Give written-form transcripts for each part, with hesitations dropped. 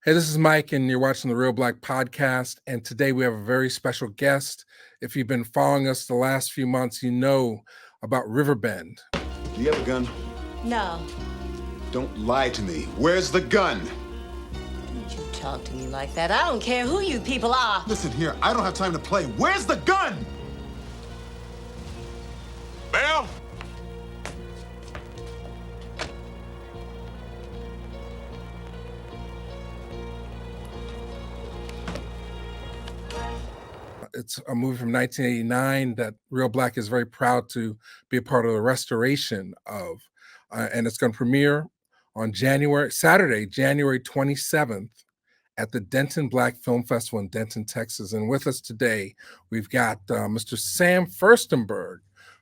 Hey, this is Mike, and you're watching the Reelblack podcast. And today we have a very special guest. If you've been following us the last few months, you know about Riverbend. Do you have a gun? No. Don't lie to me. Where's the gun? Don't you talk to me like that. I don't care who you people are. Listen here, I don't have time to play. Where's the gun? Bill? It's a movie from 1989 that Reelblack is very proud to be a part of the restoration of. And it's going to premiere on Saturday, January 27th at the Denton Black Film Festival in Denton, Texas. And with us today, we've got Mr. Sam Firstenberg,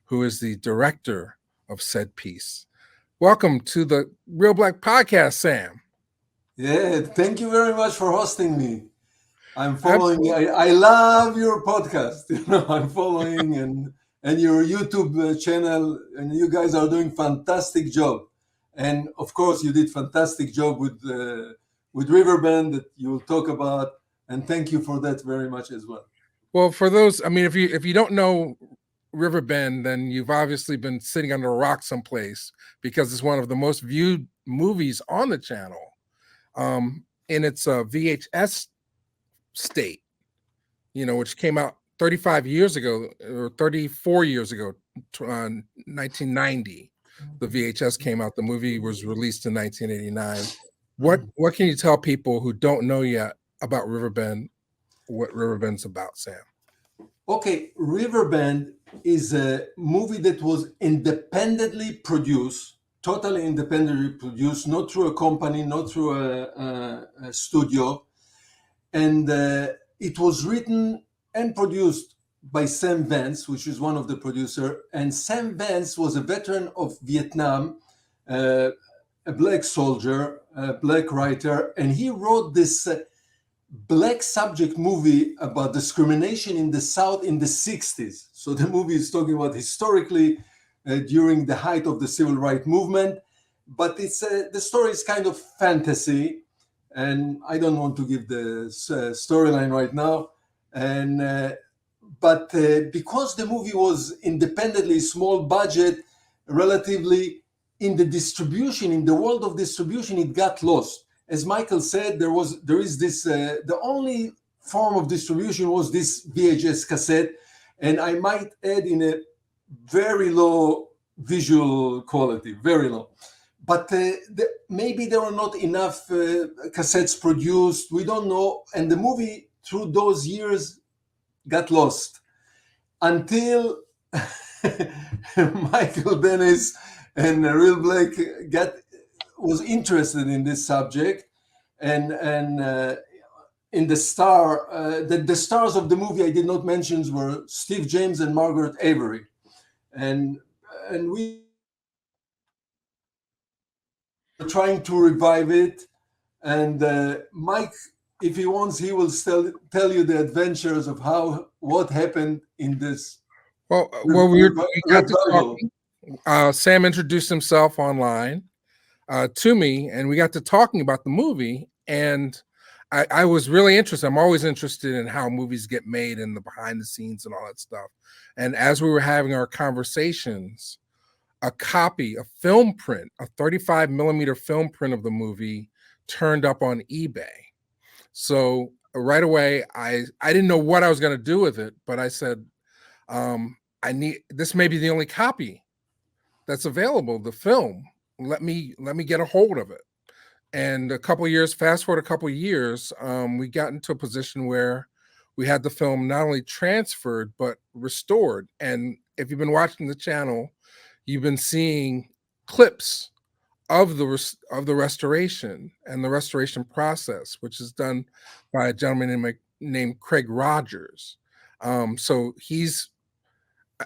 who is the director of said piece. Welcome to the Reelblack podcast, Sam. Yeah, thank you very much for hosting me. I'm following. I love your podcast. I'm following and your YouTube channel, and you guys are doing fantastic job. And of course, you did fantastic job with Riverbend that you'll talk about. And thank you for that very much as well. Well, for those, I mean, if you don't know Riverbend, then you've obviously been sitting under a rock someplace, because it's one of the most viewed movies on the channel. In its VHS state, which came out 35 years ago or 34 years ago, 1990. The VHS came out. The movie was released in 1989. What can you tell people who don't know yet about Riverbend, what Riverbend's about, Sam? Okay, Riverbend is a movie that was independently produced, totally independently produced, not through a company, not through a studio. And it was written and produced by Sam Vance, which is one of the producers. And Sam Vance was a veteran of Vietnam, a black soldier, a black writer, and he wrote this black subject movie about discrimination in the South in the 60s. So the movie is talking about historically during the height of the civil rights movement, but the story is kind of fantasy. And I don't want to give the storyline right now. But because the movie was independently small budget, relatively in the world of distribution, it got lost. As Michael said, there is this, the only form of distribution was this VHS cassette. And I might add, in a very low visual quality, very low. But maybe there were not enough cassettes produced. We don't know. And the movie, through those years, got lost until Michael Dennis and Reelblack was interested in this subject. And in the stars of the movie I did not mention were Steve James and Margaret Avery. And we trying to revive it, and Mike, if he wants, he will still tell you the adventures of what happened in this. Well, we got to talking. Sam introduced himself online to me, and we got to talking about the movie, and I was really interested. I'm always interested in how movies get made and the behind the scenes and all that stuff. And as we were having our conversations, a film print, a 35 millimeter film print of the movie turned up on eBay. So right away, I didn't know what I was going to do with it, but I said, this may be the only copy that's available, the film. Let me get a hold of it. And fast forward a couple of years, we got into a position where we had the film not only transferred, but restored. And if you've been watching the channel, you've been seeing clips of the restoration and the restoration process, which is done by a gentleman named Craig Rogers. So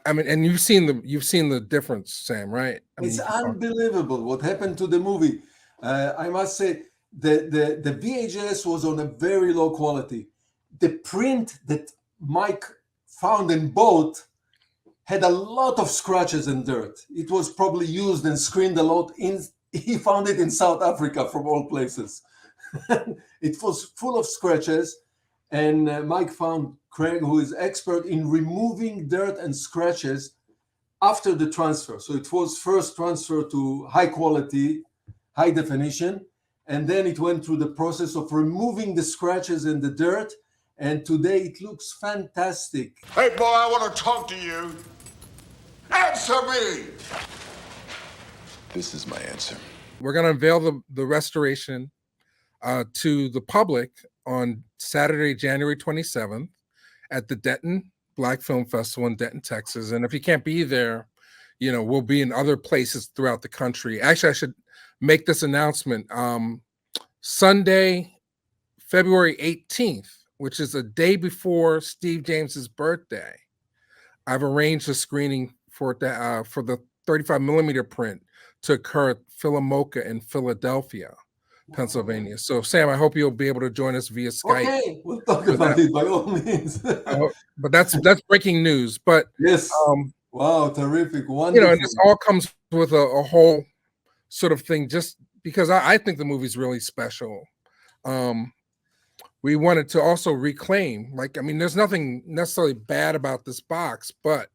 and you've seen the difference, Sam, right? It's unbelievable what happened to the movie. I must say the VHS was on a very low quality. The print that Mike found and bought had a lot of scratches and dirt. It was probably used and screened a lot. He found it in South Africa, from all places. It was full of scratches, and Mike found Craig, who is expert in removing dirt and scratches after the transfer. So it was first transfer to high quality, high definition, and then it went through the process of removing the scratches and the dirt, and today it looks fantastic. Hey, boy, I want to talk to you. Answer me! This is my answer. We're going to unveil the restoration to the public on Saturday, January 27th at the Denton Black Film Festival in Denton, Texas. And if you can't be there, you know, we'll be in other places throughout the country. Actually, I should make this announcement. Sunday, February 18th, which is a day before Steve James's birthday, I've arranged a screening for the 35 millimeter print to occur at Philomoka in Philadelphia, Pennsylvania. So, Sam, I hope you'll be able to join us via Skype. Okay, we'll talk about it by all means. But that's breaking news. But yes, wow, terrific, wonderful. You know, and this all comes with a whole sort of thing, just because I think the movie's really special. We wanted to also reclaim, like, I mean, there's nothing necessarily bad about this box, but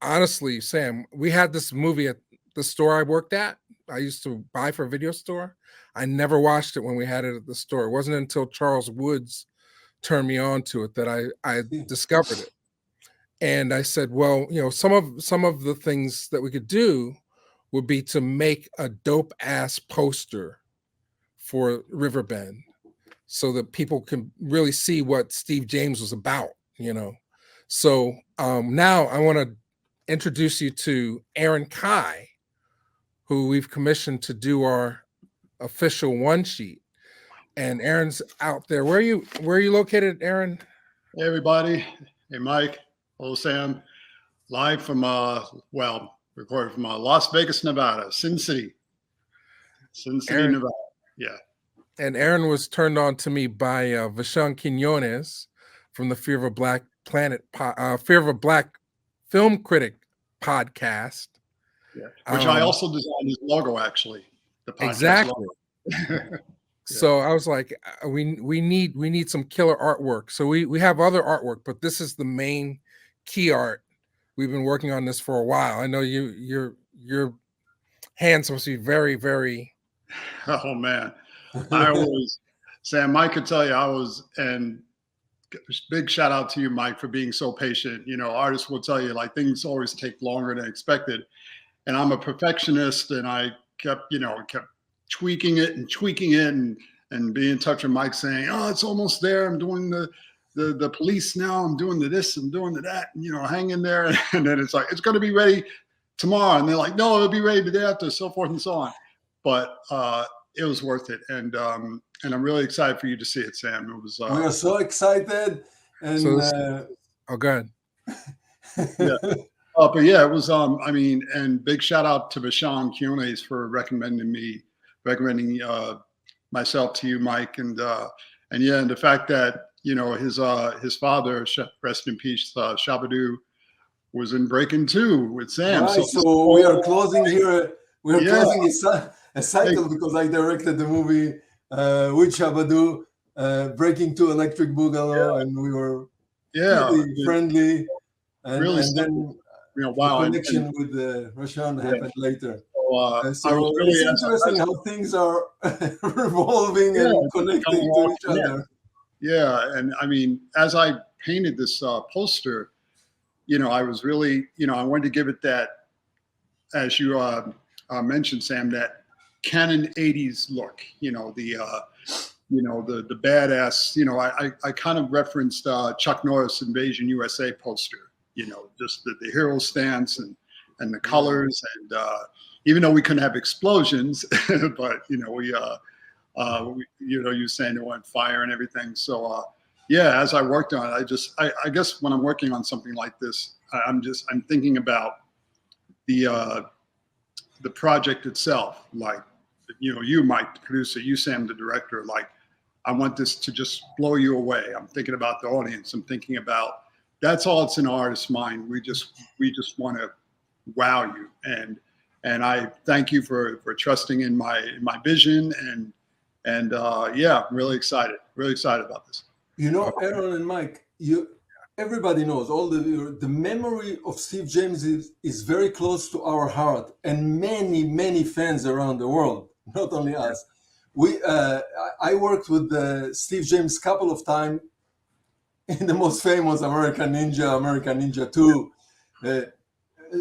honestly, Sam, we had this movie at the store I worked at. I used to buy for a video store. I never watched it when we had it at the store. It wasn't until Charles Woods turned me on to it that I discovered it. And I said, well, you know, some of the things that we could do would be to make a dope ass poster for Riverbend so that people can really see what Steve James was about, you know. So now I want to introduce you to Aaron Kai, who we've commissioned to do our official one sheet. And Aaron's out there. Where are you located, Aaron? Hey, everybody. Hey, Mike. Hello, Sam. Live from, recorded from Las Vegas, Nevada, Sin City, Aaron, Nevada. Yeah. And Aaron was turned on to me by Vishon Quinones from the Fear of a Black Film Critic podcast. Yeah. Which I also designed his logo, actually. The podcast exactly. Logo. So I was like, we need some killer artwork. So we have other artwork, but this is the main key art. We've been working on this for a while. I know your hands supposed to be very, very. Oh man, Sam, Mike could tell you and big shout out to you, Mike, for being so patient. You know, artists will tell you like things always take longer than expected, and I'm a perfectionist, and I kept tweaking it and be in touch with Mike saying, oh, it's almost there. I'm doing the police now. I'm doing this. I'm doing that. And, hang in there. And then it's like, it's going to be ready tomorrow. And they're like, no, it'll be ready the day after, so forth and so on. But it was worth it. And I'm really excited for you to see it, Sam. It was. We are so excited. And go ahead. Yeah. But yeah, it was. And big shout out to Vishon Quinones for recommending myself to you, Mike, and the fact that his father, rest in peace, Shabadoo, was in Breaking 2 with Sam. Right, so we are closing here. We are closing a cycle because I directed the movie with Shabadoo, Breaking 2, Electric Boogaloo, and we were really friendly. And then the connection with Rashawn happened later. So it's interesting how things are revolving and connecting to each other. Yeah, and I mean, as I painted this poster, I was really, I wanted to give it that, as you mentioned, Sam, that Canon 80s look. The badass. I kind of referenced Chuck Norris Invasion USA poster. Just the hero stance and the colors, and even though we couldn't have explosions, but you saying they want fire and everything. So as I worked on it, I guess when I'm working on something like this, I'm thinking about the project itself. Like, you, Mike, the producer, you, Sam, the director. Like, I want this to just blow you away. I'm thinking about the audience. I'm thinking about. That's all it's in an artist's mind. We just want to wow you, and I thank you for trusting in my vision And yeah, I'm really excited about this. You know, Aaron and Mike, everybody knows the memory of Steve James is very close to our heart, and many fans around the world, not only us. I worked with Steve James a couple of times in the most famous American Ninja 2.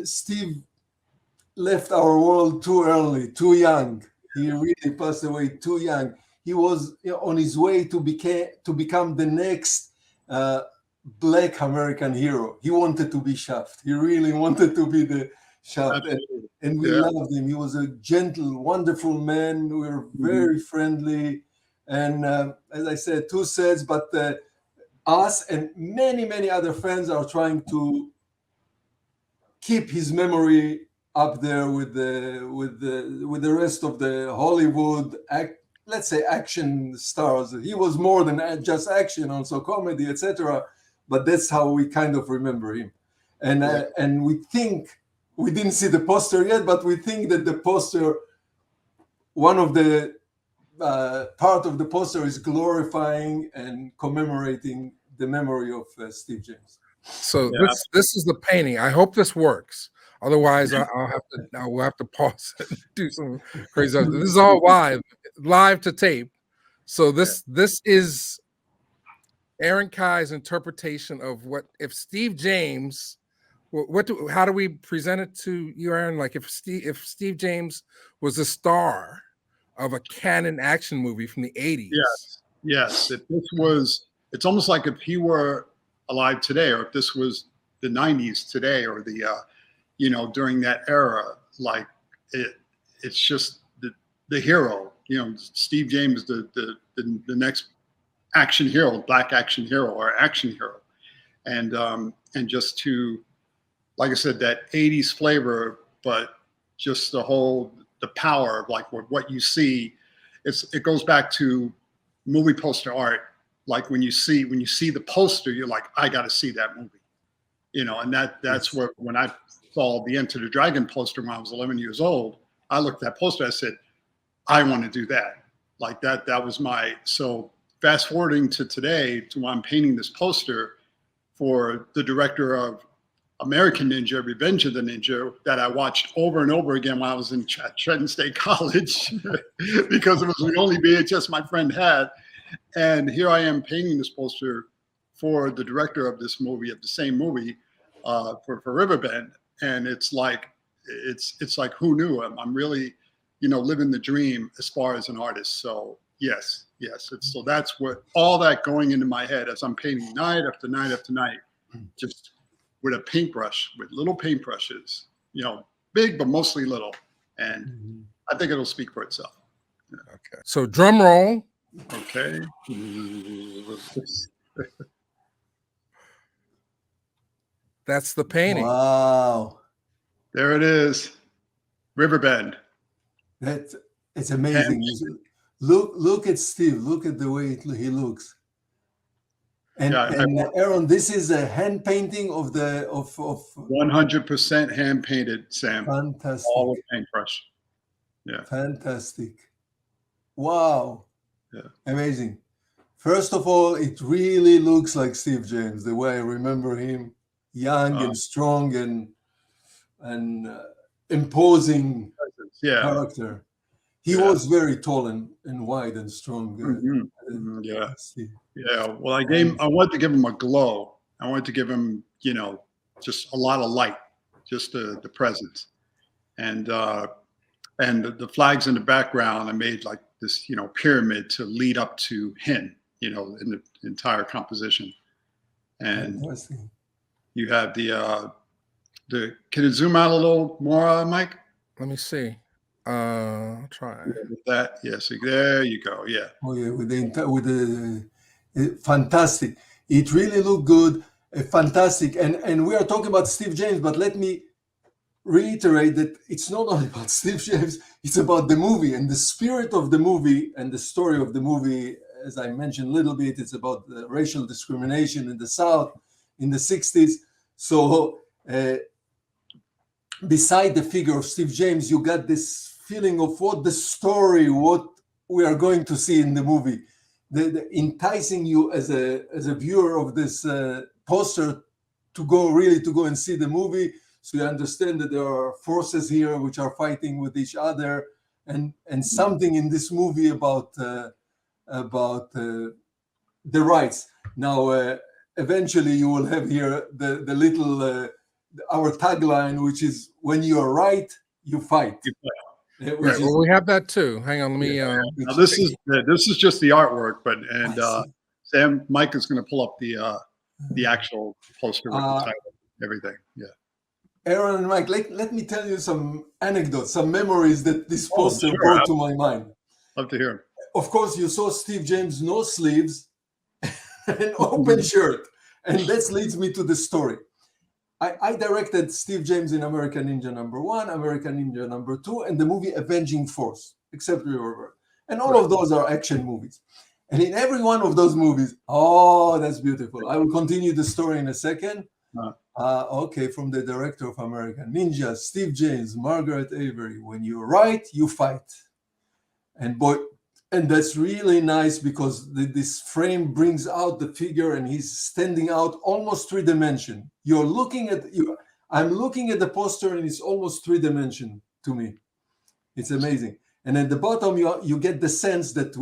Steve left our world too early, too young. He really passed away too young. He was on his way to become the next Black American hero. He wanted to be Shaft. He really wanted to be the Shaft. And we loved him. He was a gentle, wonderful man. We were very friendly. And as I said, too sad, but us and many other fans are trying to keep his memory up there with the rest of the Hollywood let's say action stars. He was more than just action, also comedy, etc. But that's how we kind of remember him. And we think, we didn't see the poster yet, but we think that the poster, one of the part of the poster is glorifying and commemorating the memory of Steve James. So this is the painting. I hope this works. Otherwise, we'll have to pause it and do some crazy stuff. This is all live to tape. So this is Aaron Kai's interpretation of what if Steve James. How do we present it to you, Aaron? Like if Steve James was a star of a canon action movie from the 80s. Yes. If this was, it's almost like if he were alive today, or if this was the 90s today, or the during that era, like it's just the hero. Steve James, the next action hero, black action hero or action hero, and just to, like I said, that 80s flavor, but just the power of like what you see. It goes back to movie poster art. Like when you see the poster, you're like, I got to see that movie, and that's where, when I saw the Enter the Dragon poster when I was 11 years old, I looked at that poster, I said, I want to do that. Like that was so fast forwarding to today, to when I'm painting this poster for the director of American Ninja, Revenge of the Ninja, that I watched over and over again when I was in Trenton State College because it was the only VHS my friend had. And here I am painting this poster for the director of this movie, of the same movie, for Riverbend. And it's like who knew him? I'm really, living the dream as far as an artist. So yes. So that's what, all that going into my head as I'm painting night after night after night, just with a paintbrush, with little paintbrushes, big but mostly little. And I think it'll speak for itself. Okay. So drum roll. Okay. That's the painting. Wow. There it is. Riverbend. It's amazing. Look at Steve. Look at the way he looks. And Aaron, this is a hand painting of 100% hand painted, Sam. Fantastic. All with paintbrush. Yeah. Fantastic. Wow. Yeah. Amazing. First of all, it really looks like Steve James, the way I remember him, young and strong and imposing character. He was very tall and wide and strong. Yeah. Well, I wanted to give him a glow. I wanted to give him, just a lot of light, just the presence, and the flags in the background. I made like this, pyramid to lead up to him, in the entire composition. And you have the can you zoom out a little more, Mike? Let me see. I'll try. With that, yes. There you go. Yeah. Oh yeah, with the fantastic. It really looked good. Fantastic. And we are talking about Steve James, but let me reiterate that it's not only about Steve James. It's about the movie and the spirit of the movie and the story of the movie. As I mentioned a little bit, it's about the racial discrimination in the South in the 60s. So beside the figure of Steve James, you got this feeling of what the story, what we are going to see in the movie. The enticing you as a viewer of this poster to go and see the movie, so you understand that there are forces here which are fighting with each other, and something in this movie about the rights. Now, eventually, you will have here the little our tagline, which is "When you are right, you fight." Right. Well, we have that too. Hang on, let me. Now this is just the artwork, but Sam, Mike is going to pull up the actual poster with the title, everything. Yeah. Aaron and Mike, let me tell you some anecdotes, some memories that this poster brought to my mind. Love to hear them. Of course, you saw Steve James, no sleeves, an open shirt, and that leads me to the story. I directed Steve James in American Ninja #1, American Ninja #2, and the movie Avenging Force, except Riverbend. And all of those are action movies. And in every one of those movies, oh, that's beautiful. I will continue the story in a second. Okay, from the director of American Ninja, Steve James, Margaret Avery, when you're right, you fight. And boy, and that's really nice because this frame brings out the figure and he's standing out almost 3-dimension. You're looking at you. I'm looking at the poster and it's almost 3-dimension to me. It's amazing. And at the bottom, you get the sense that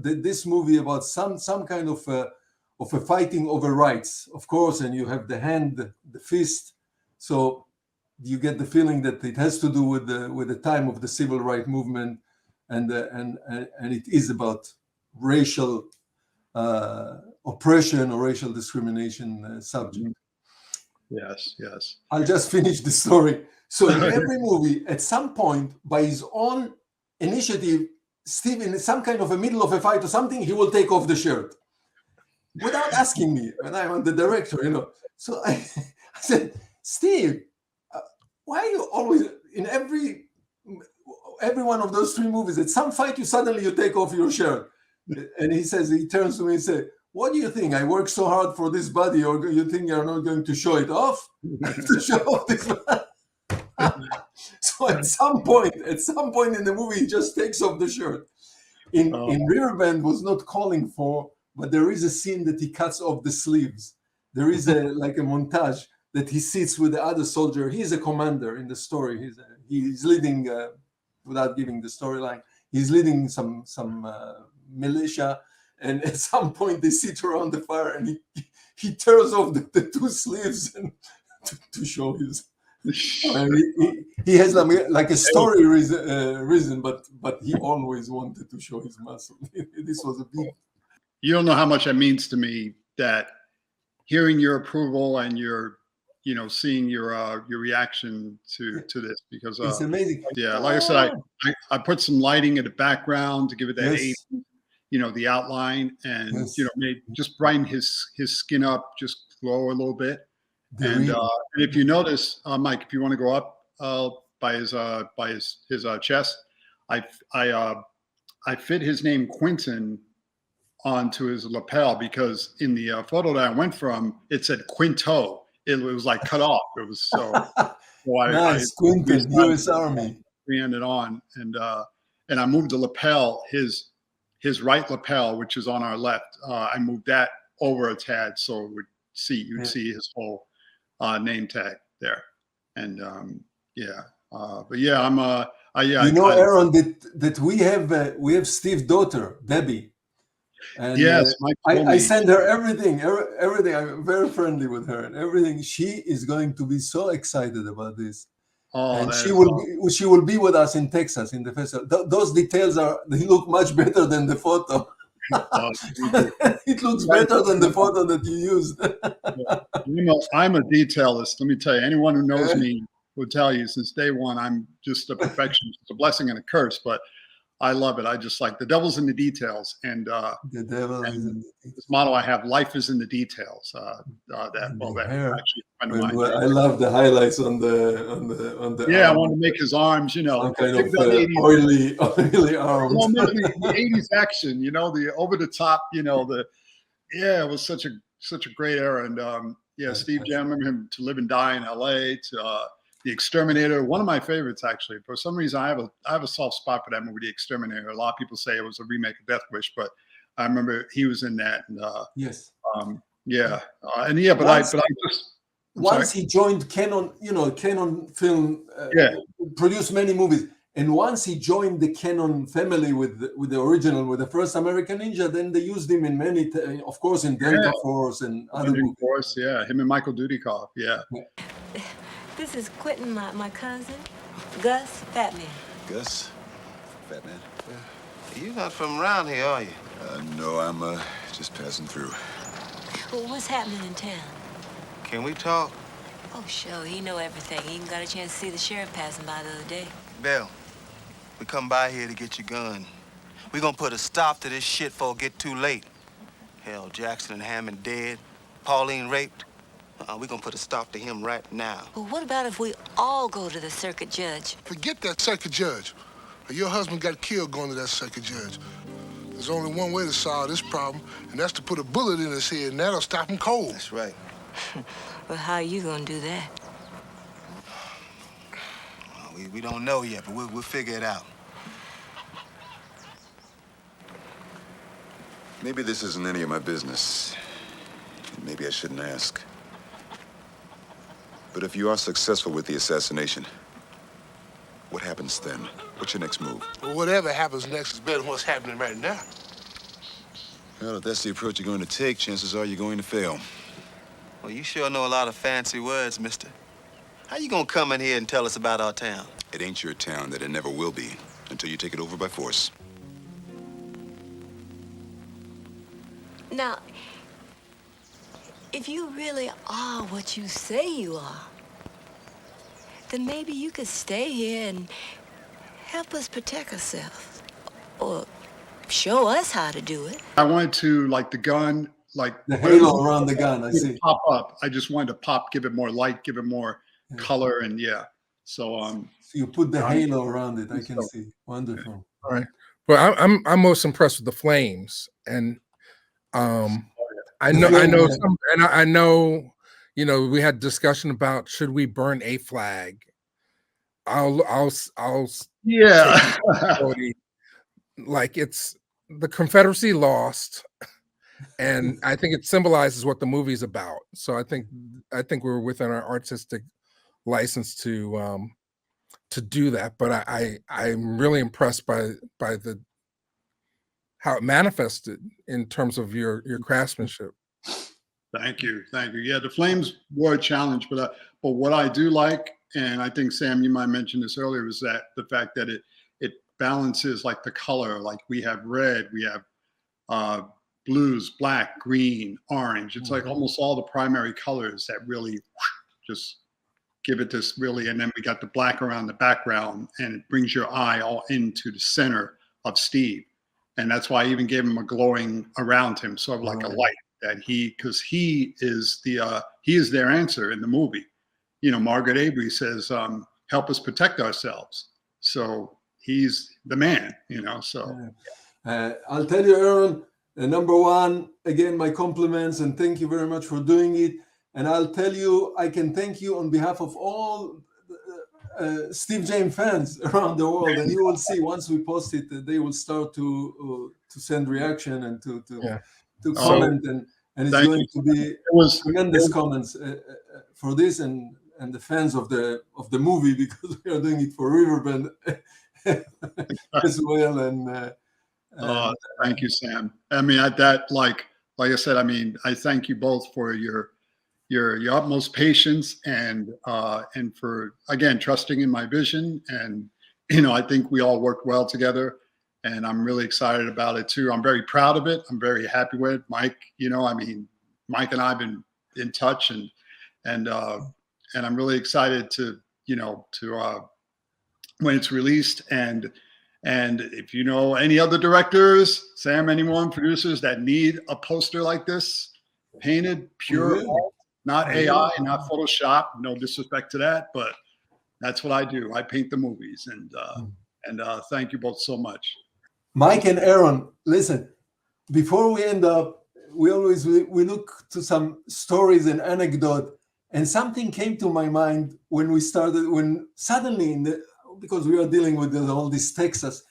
this movie about some kind of a fighting over rights, of course. And you have the hand, the fist. So you get the feeling that it has to do with the time of the civil rights movement. And it is about racial oppression or racial discrimination subject. Yes, yes. I'll just finish the story. So in every movie, at some point, by his own initiative, Steve, in some kind of a middle of a fight or something, he will take off the shirt without asking me. And I'm the director, So I said, Steve, why are you always in every one of those 3 movies, at some fight, you take off your shirt? And he turns to me and says, what do you think? I work so hard for this body, or you think you're not going to show it off? To show off this body? So at some point in the movie, he just takes off the shirt. In Riverbend was not calling for, but there is a scene that he cuts off the sleeves. There is a montage that he sits with the other soldier. He's a commander in the story. He's leading. Without giving the storyline, he's leading some militia, and at some point they sit around the fire, and he tears off the 2 sleeves and to show his. He has like a story reason, but he always wanted to show his muscle. This was a big. You don't know how much that means to me, that hearing your approval and your seeing your reaction to this, because it's amazing. Yeah, like I said, I put some lighting in the background to give it that 80s, the outline, and just brighten his skin up, just glow a little bit. And if you notice, Mike, if you want to go up by his chest, I fit his name Quentin onto his lapel, because in the photo that I went from, it said Quinto. It was like cut off. It was so. Nice, Quentin, U.S. Army. Re-ended on, and I moved the lapel, his right lapel, which is on our left. I moved that over a tad, so it would you'd see his whole name tag there, and but yeah, I'm Aaron, that we have Steve's daughter, Debbie. And yes, I send her everything. I'm very friendly with her, and everything. She is going to be so excited about this. And she will be with us in Texas in the festival. Those details they look much better than the photo. It looks better than the photo that you used. I'm a detailist. Let me tell you, anyone who knows me will tell you since day one, I'm just a perfectionist. It's a blessing and a curse, but I love it. I just like the devil's in the details, and the devil is in this motto I have: life is in the details. Actually, I love the highlights on the. Yeah, I want to make his arms, some kind of oily arms. Well, the 80s action, the over the top, it was such a great era, and Steve Jam, I remember him To Live and Die in LA, to The Exterminator, one of my favorites actually. For some reason, I have a soft spot for that movie, The Exterminator. A lot of people say it was a remake of Death Wish, but I remember he was in that. And Yes. yeah, and yeah, but Once- I just Once he joined Canon, Canon Film produced many movies, and once he joined the Canon family with the original, with the first American Ninja, then they used him in many, of course, in Delta Force and other movies. Of course, yeah, him and Michael Dudikoff, yeah. This is Quentin, my cousin, Gus Batman. Gus Batman? You're not from around here, are you? No, I'm just passing through. Well, what's happening in town? Can we talk? Oh, sure, he know everything. He even got a chance to see the sheriff passing by the other day. Bill, we come by here to get your gun. We gonna put a stop to this shit before it get too late. Hell, Jackson and Hammond dead. Pauline raped. We gonna put a stop to him right now. Well, what about if we all go to the circuit judge? Forget that circuit judge. Your husband got killed going to that circuit judge. There's only one way to solve this problem, and that's to put a bullet in his head, and that'll stop him cold. That's right. Well, how are you gonna do that? Well, we don't know yet, but we'll figure it out. Maybe this isn't any of my business. Maybe I shouldn't ask. But if you are successful with the assassination, what happens then? What's your next move? Well, whatever happens next is better than what's happening right now. Well, if that's the approach you're going to take, chances are you're going to fail. Well, you sure know a lot of fancy words, mister. How you gonna come in here and tell us about our town? It ain't your town, that it never will be, until you take it over by force. Now, if you really are what you say you are, then maybe you could stay here and help us protect ourselves. Or show us how to do it. I wanted to, like the gun, like The halo around the gun, I see. pop up. I just wanted to pop, give it more light, give it more color, and yeah. So So you put the halo around it. I can see. Wonderful. All right. Well, I'm most impressed with the flames, and I know some, and I know, we had discussion about should we burn a flag. I'll yeah. like it's the Confederacy lost, and I think it symbolizes what the movie's about. So I think we're within our artistic license to do that. But I'm really impressed by the how it manifested in terms of your craftsmanship. Thank you. Yeah, the flames were a challenge, but what I do like, and I think Sam, you might mention this earlier, is that the fact that it balances like the color. Like we have red, we have blues, black, green, orange. It's like almost all the primary colors that really just give it this really, and then we got the black around the background, and it brings your eye all into the center of Steve. And that's why I even gave him a glowing around him, sort of like a light that because he is their answer in the movie. Margaret Avery says, help us protect ourselves. So he's the man, so. I'll tell you, Aaron, number one, again, my compliments and thank you very much for doing it. And I'll tell you, I can thank you on behalf of all Steve James fans around the world. And you will see once we post it, they will start to send reaction and to comment. And it's going to be tremendous comments for this and the fans of the movie, because we are doing it for Riverbend as well. And thank you, Sam. I mean, like I said, I mean, I thank you both for your utmost patience and for, again, trusting in my vision. And I think we all worked well together, and I'm really excited about it too. I'm very proud of it. I'm very happy with it. Mike. I mean, Mike and I have been in touch, and I'm really excited to when it's released. And if you know any other directors, Sam, anyone, producers that need a poster like this, painted pure, not AI, not Photoshop, no disrespect to that, but that's what I do. I paint the movies, and thank you both so much. Mike and Aaron, listen, before we end up, we look to some stories and anecdote. And something came to my mind when suddenly because we are dealing with all this Texas,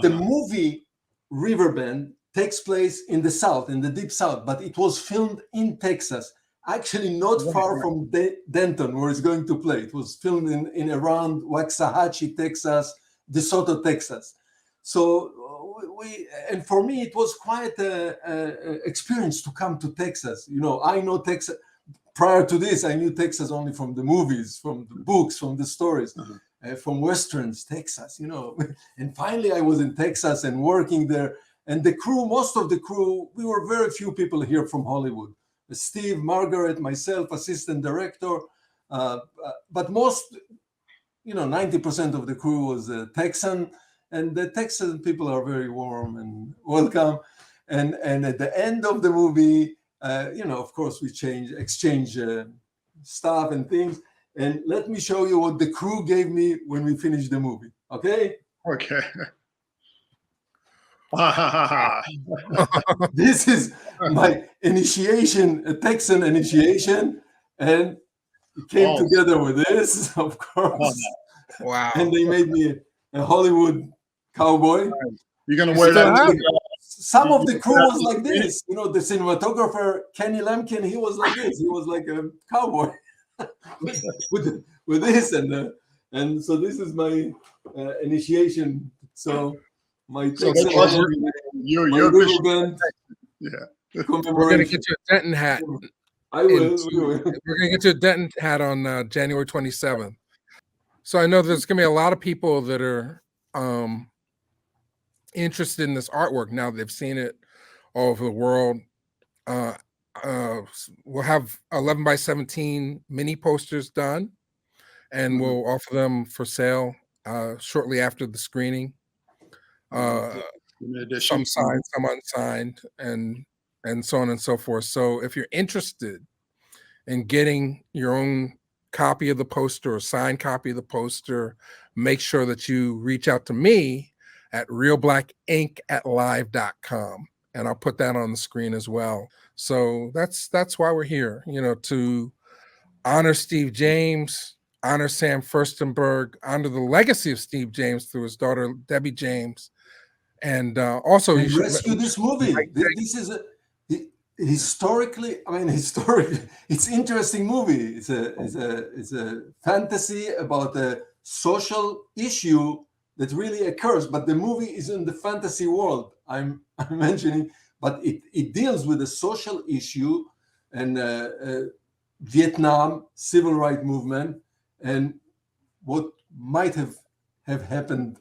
the movie Riverbend takes place in the South, in the deep South, but it was filmed in Texas, actually not far from Denton, where it's going to play. It was filmed in around Waxahachie, Texas, DeSoto, Texas. So and for me, it was quite an experience to come to Texas. I know Texas. Prior to this, I knew Texas only from the movies, from the books, from the stories, from Westerns, Texas, And finally, I was in Texas and working there. And the crew, most of the crew, we were very few people here from Hollywood. Steve, Margaret, myself, assistant director. But most, 90% of the crew was Texan. And the Texan people are very warm and welcome. And at the end of the movie, of course, we exchange stuff and things. And let me show you what the crew gave me when we finished the movie. Okay? Okay. This is my initiation, a Texan initiation. And it came together with this, of course. Wow. And they made me a Hollywood cowboy. You're going to wear that. Some of the crew was like this. The cinematographer, Kenny Lemkin, he was like this. He was like a cowboy with this. And so this is my initiation. So my Texan, you're Riverbend. Yeah. We're going to get you a Denton hat. I will. We're going to get you a Denton hat on January 27th. So I know there's going to be a lot of people that are interested in this artwork now. They've seen it all over the world. We'll have 11 by 17 mini posters done, and we'll offer them for sale shortly after the screening. Some signed, some unsigned, and so on and so forth. So if you're interested in getting your own copy of the poster or signed copy of the poster, make sure that you reach out to me at reelblackinc@live.com, and I'll put that on the screen as well. So that's why we're here, to honor Steve James, honor Sam Firstenberg, honor the legacy of Steve James through his daughter Debbie James, and also you should rescue this movie. This is historically, it's interesting movie. It's a fantasy about a social issue that really occurs, but the movie is in the fantasy world I'm mentioning, but it deals with a social issue and Vietnam civil rights movement and what might have happened.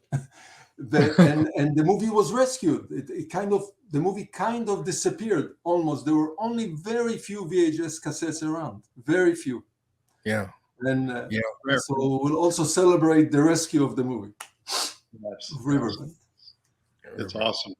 And the movie was rescued. The movie kind of disappeared almost. There were only very few VHS cassettes around, very few. Yeah. And so we'll also celebrate the rescue of the movie. Yes. Riverbend. It's awesome.